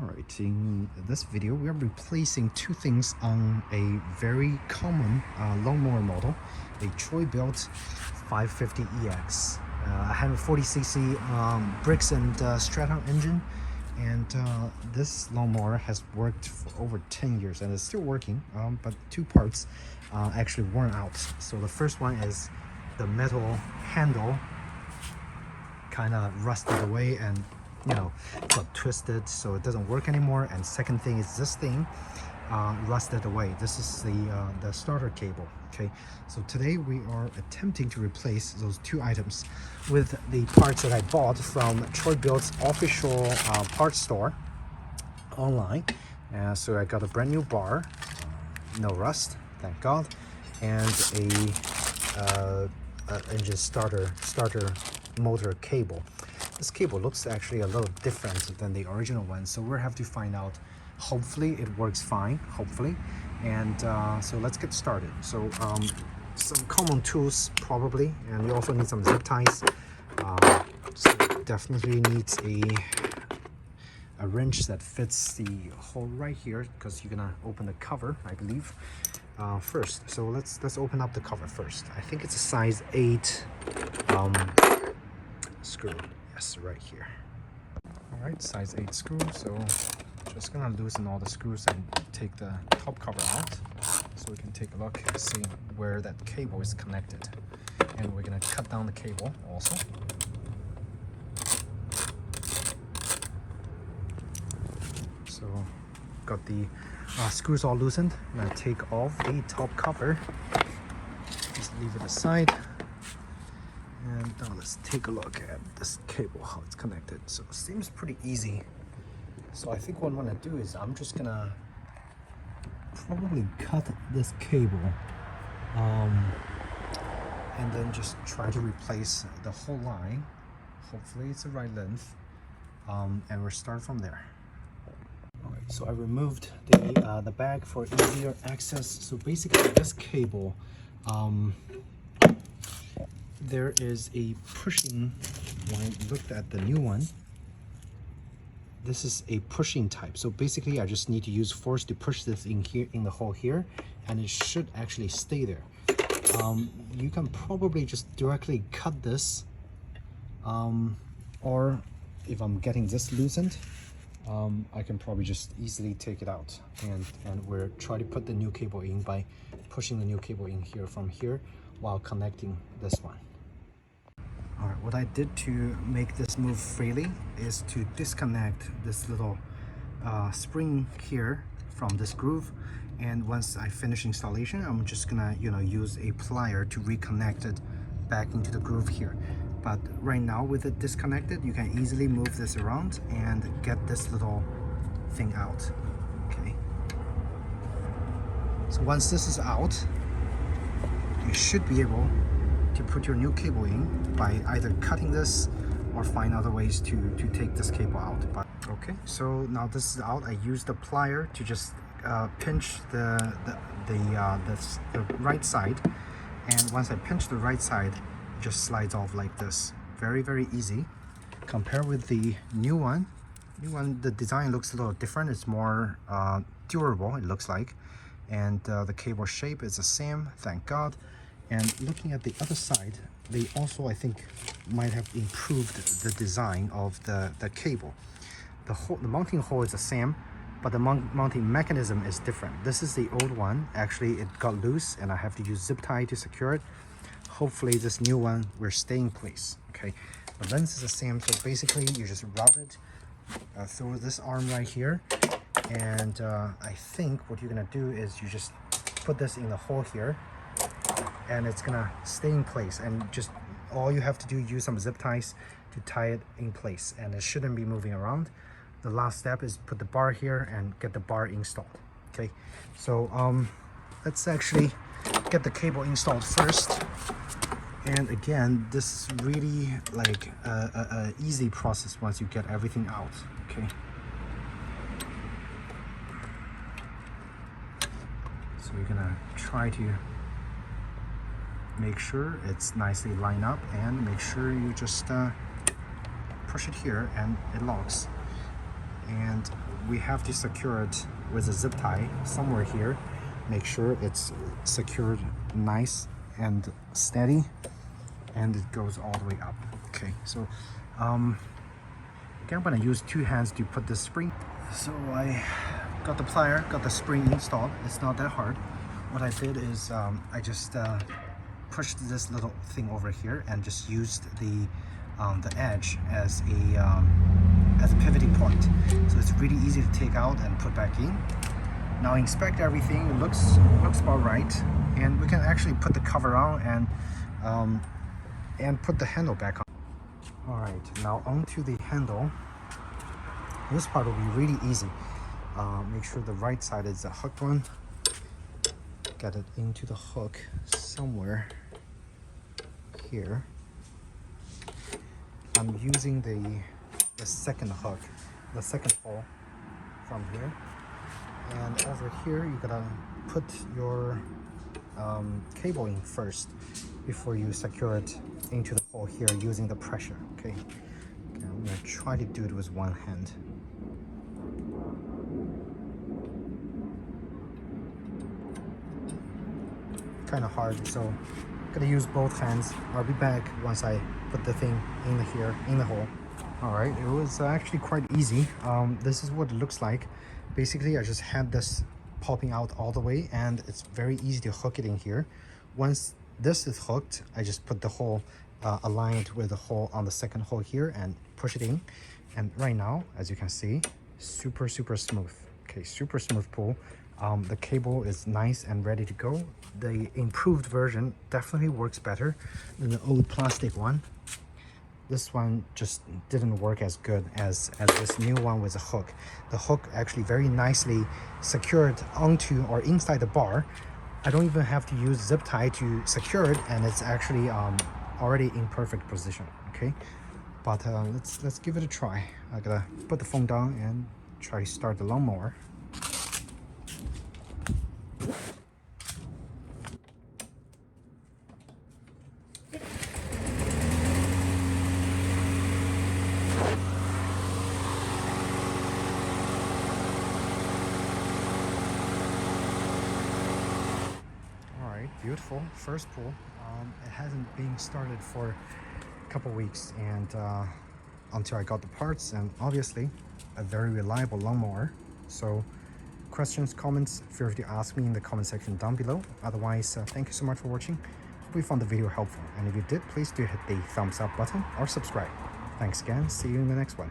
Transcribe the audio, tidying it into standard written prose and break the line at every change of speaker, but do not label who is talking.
Alright, in this video we are replacing two things on a very common lawnmower model, a Bilt 550EX, a 140cc bricks and Stratton engine, and this lawnmower has worked for over 10 years and is still working, but two parts actually worn out. So the first one is the metal handle kind of rusted away and got twisted, so it doesn't work anymore. And second thing is this thing rusted away. This is the starter cable. Okay, so today we are attempting to replace those two items with the parts that I bought from Bilt's official parts store online. So I got a brand new bar, no rust, thank God, and a engine starter motor cable. This cable looks actually a little different than the original one, so we'll have to find out. Hopefully it works fine, hopefully. And so let's get started. So some common tools probably, and we also need some zip ties. So definitely needs a wrench that fits the hole right here, because you're gonna open the cover, I believe, first. So let's open up the cover first. I think it's a size 8 screw. Yes, right here. All right, size 8 screw. So just gonna loosen all the screws and take the top cover out, so we can take a look and see where that cable is connected. And we're gonna cut down the cable also. So got the screws all loosened. I'm gonna take off the top cover. Just leave it aside. And now let's take a look at this cable, how it's connected. So it seems pretty easy. So I think what I'm gonna do is I'm just gonna probably cut this cable and then just try to replace the whole line. Hopefully it's the right length, and we'll start from there. All right, so I removed the bag for easier access. So basically this cable, there is a pushing. When I looked at the new one, this is a pushing type. So basically I just need to use force to push this in here, in the hole here, and it should actually stay there. You can probably just directly cut this, or if I'm getting this loosened, I can probably just easily take it out, and we'll try to put the new cable in by pushing the new cable in here from here while connecting this one. All right, what I did to make this move freely is to disconnect this little spring here from this groove. And once I finish installation, I'm just gonna use a plier to reconnect it back into the groove here. But right now with it disconnected, you can easily move this around and get this little thing out. Okay, so once this is out, you should be able to put your new cable in by either cutting this or find other ways to take this cable out. But okay, so now this is out. I used the plier to just pinch the right side, and once I pinch the right side, it just slides off like this. Very easy. Compare with the new one. The design looks a little different. It's more durable, it looks like, and the cable shape is the same, thank God. And looking at the other side, they also, I think, might have improved the design of the cable. The mounting hole is the same, but the mounting mechanism is different. This is the old one. Actually, it got loose and I have to use zip tie to secure it. Hopefully this new one will stay in place. Okay, the lens is the same, so basically you just route it through this arm right here. And I think what you're gonna do is you just put this in the hole here, and it's gonna stay in place, and just all you have to do, use some zip ties to tie it in place, and it shouldn't be moving around. The last step is put the bar here and get the bar installed. Okay, so let's actually get the cable installed first. And again, this is really like a easy process once you get everything out. Okay, so you're gonna try to make sure it's nicely lined up, and make sure you just push it here and it locks. And and we have to secure it with a zip tie somewhere here. Make sure it's secured nice and steady, and it goes all the way up. Okay, so again, I'm gonna use 2 hands to put the spring. So I got the plier, got the spring installed. It's not that hard. What I did is I just pushed this little thing over here and just used the edge as a pivoting point. So it's really easy to take out and put back in. Now inspect everything. It looks about right, and we can actually put the cover on and put the handle back on. All right, now onto the handle. This part will be really easy. Make sure the right side is the hooked one. Get it into the hook somewhere here. I'm using the second hook, the second hole from here. And over here, you gotta put your cable in first before you secure it into the hole here using the pressure. Okay, I'm gonna try to do it with one hand. Kind of hard, so I'm gonna use both hands. I'll be back once I put the thing in the hole. All right, it was actually quite easy. This is what it looks like. Basically, I just had this popping out all the way, and it's very easy to hook it in here. Once this is hooked, I just put the hole aligned with the hole on the second hole here and push it in. And right now, as you can see, super smooth. Okay, super smooth pull. The cable is nice and ready to go. The improved version definitely works better than the old plastic one. This one just didn't work as good as this new one with a hook. The hook actually very nicely secured onto or inside the bar. I don't even have to use zip tie to secure it, and it's actually already in perfect position. Okay, but let's give it a try. I gotta put the phone down and try to start the lawnmower. Beautiful first pull. It hasn't been started for a couple weeks, and until I got the parts, and obviously a very reliable lawnmower. So questions, comments, feel free to ask me in the comment section down below. Otherwise, thank you so much for watching. Hope you found the video helpful, and if you did, please do hit the thumbs up button or subscribe. Thanks again. See you in the next one.